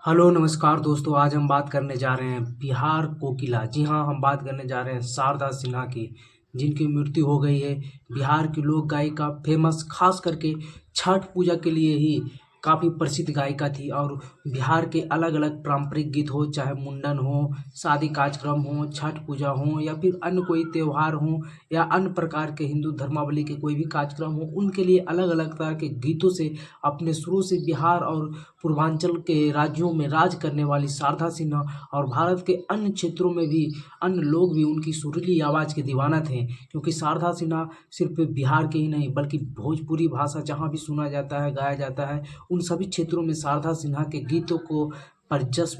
Hello नमस्कार दोस्तों। आज हम बात करने जा रहे हैं बिहार कोकिला। जी हाँ, हम बात करने जा रहे हैं शारदा सिन्हा की, जिनकी मृत्यु हो गई है। बिहार की लोक गायिका, फेमस खास करके छठ पूजा के लिए ही काफ़ी प्रसिद्ध गायिका थी। और बिहार के अलग अलग पारंपरिक गीत हो, चाहे मुंडन हो, शादी कार्यक्रम हो, छठ पूजा हो, या फिर अन्य कोई त्यौहार हो, या अन्य प्रकार के हिंदू धर्मावली के कोई भी कार्यक्रम हो, उनके लिए अलग अलग तरह के गीतों से अपने शुरू से बिहार और पूर्वांचल के राज्यों में राज करने वाली शारदा सिन्हा, और भारत के अन्य क्षेत्रों में भी अन्य लोग भी उनकी सुरीली आवाज़ के दीवाना थे। क्योंकि शारदा सिन्हा सिर्फ बिहार के ही नहीं, बल्कि भोजपुरी भाषा जहाँ भी सुना जाता है, गाया जाता है, उन सभी क्षेत्रों में शारदा सिन्हा के गीतों को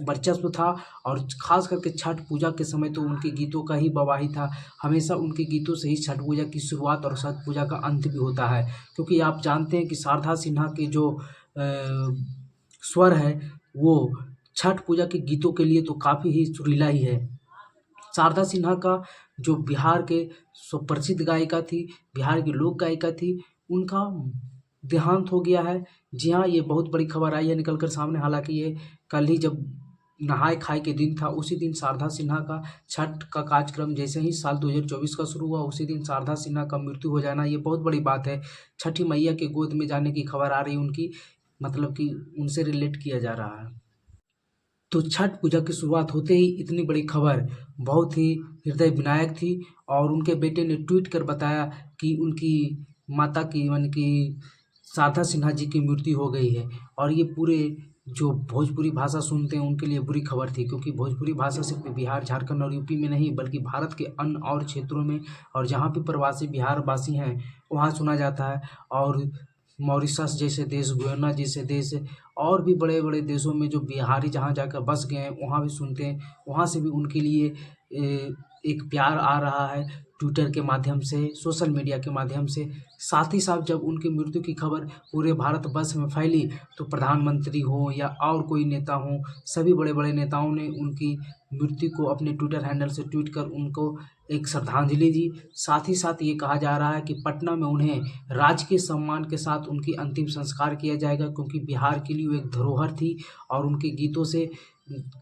वर्चस्व था। और खास करके छठ पूजा के समय तो उनके गीतों का ही बवाही था। हमेशा उनके गीतों से ही छठ पूजा की शुरुआत और छठ पूजा का अंत भी होता है। क्योंकि आप जानते हैं कि शारदा सिन्हा के जो स्वर है, वो छठ पूजा के गीतों के लिए तो काफ़ी ही सुरीला ही है। शारदा सिन्हा का जो बिहार के सुप्रसिद्ध गायिका थी, बिहार की लोक गायिका थी, उनका देहांत हो गया है। जी हाँ, ये बहुत बड़ी खबर आई है निकल कर सामने। हालाँकि ये कल ही जब नहाए-खाए के दिन था, उसी दिन शारदा सिन्हा का छठ का कार्यक्रम जैसे ही साल 2024 का शुरू हुआ, उसी दिन शारदा सिन्हा का मृत्यु हो जाना, ये बहुत बड़ी बात है। छठी मैया के गोद में जाने की खबर आ रही है उनकी, मतलब कि उनसे रिलेट किया जा रहा है। तो छठ पूजा की शुरुआत होते ही इतनी बड़ी खबर बहुत ही हृदय विनायक थी। और उनके बेटे ने ट्वीट कर बताया कि उनकी माता की, यानी कि शारदा सिन्हा जी की मृत्यु हो गई है। और ये पूरे जो भोजपुरी भाषा सुनते हैं उनके लिए बुरी खबर थी। क्योंकि भोजपुरी भाषा सिर्फ बिहार, झारखंड और यूपी में नहीं, बल्कि भारत के अन्य और क्षेत्रों में, और जहाँ भी प्रवासी बिहार वासी हैं, वहाँ सुना जाता है। और मॉरिशस जैसे देश, गुयाना जैसे देश, और भी बड़े-बड़े देशों में जो बिहारी जहाँ जाकर बस गए हैं, वहाँ भी सुनते हैं। वहाँ से भी उनके लिए एक प्यार आ रहा है ट्विटर के माध्यम से, सोशल मीडिया के माध्यम से। साथ ही साथ जब उनकी मृत्यु की खबर पूरे भारतवर्ष में फैली, तो प्रधानमंत्री हों या और कोई नेता हों, सभी बड़े-बड़े नेताओं ने उनकी मृत्यु को अपने ट्विटर हैंडल से ट्वीट कर उनको एक श्रद्धांजलि दी। साथ ही साथ ये कहा जा रहा है कि पटना में उन्हें राजकीय सम्मान के साथ उनकी अंतिम संस्कार किया जाएगा। क्योंकि बिहार के लिए वो एक धरोहर थी। और उनके गीतों से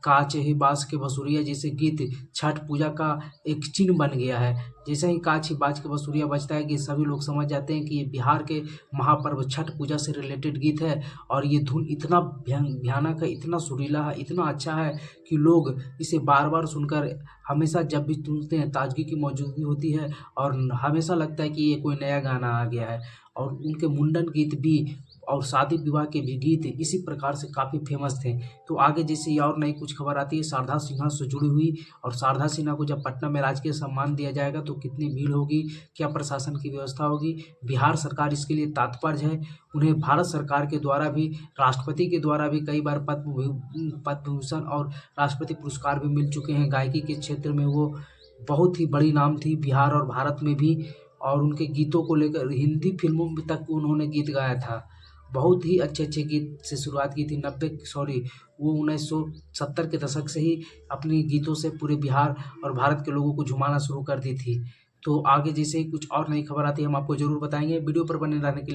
काचे ही बाँस के बसुरिया जैसे गीत छठ पूजा का एक चिन्ह बन गया है। जैसे ही काच ही बाज के बसुरिया बजता है कि सभी लोग समझ जाते हैं कि ये बिहार के महापर्व छठ पूजा से रिलेटेड गीत है। और ये धुन इतना भयानक है, इतना सुरीला है, इतना अच्छा है कि लोग इसे बार-बार सुनकर हमेशा जब भी सुनते हैं ताज़गी की मौजूदगी होती है। और हमेशा लगता है कि ये कोई नया गाना आ गया है। और उनके मुंडन गीत भी और शादी विवाह के भी गीत इसी प्रकार से काफ़ी फ़ेमस थे। तो आगे जैसे ही और नई कुछ खबर आती है शारदा सिन्हा से जुड़ी हुई, और शारदा सिन्हा को जब पटना में राजकीय सम्मान दिया जाएगा तो कितनी भीड़ होगी, क्या प्रशासन की व्यवस्था होगी। बिहार सरकार इसके लिए तत्पर है। उन्हें भारत सरकार के द्वारा भी, राष्ट्रपति के द्वारा भी कई बार पद्म भूषण और राष्ट्रपति पुरस्कार भी मिल चुके हैं। गायकी के क्षेत्र में वो बहुत ही बड़ी नाम थी बिहार और भारत में भी। और उनके गीतों को लेकर हिंदी फ़िल्मों में तक उन्होंने गीत गाया था। बहुत ही अच्छे-अच्छे गीत से शुरुआत की थी। 90 सॉरी वो 1970 के दशक से ही अपने गीतों से पूरे बिहार और भारत के लोगों को झुमाना शुरू कर दी थी। तो आगे जैसे ही कुछ और नई खबर आती है हम आपको ज़रूर बताएँगे। वीडियो पर बने रहने के लिए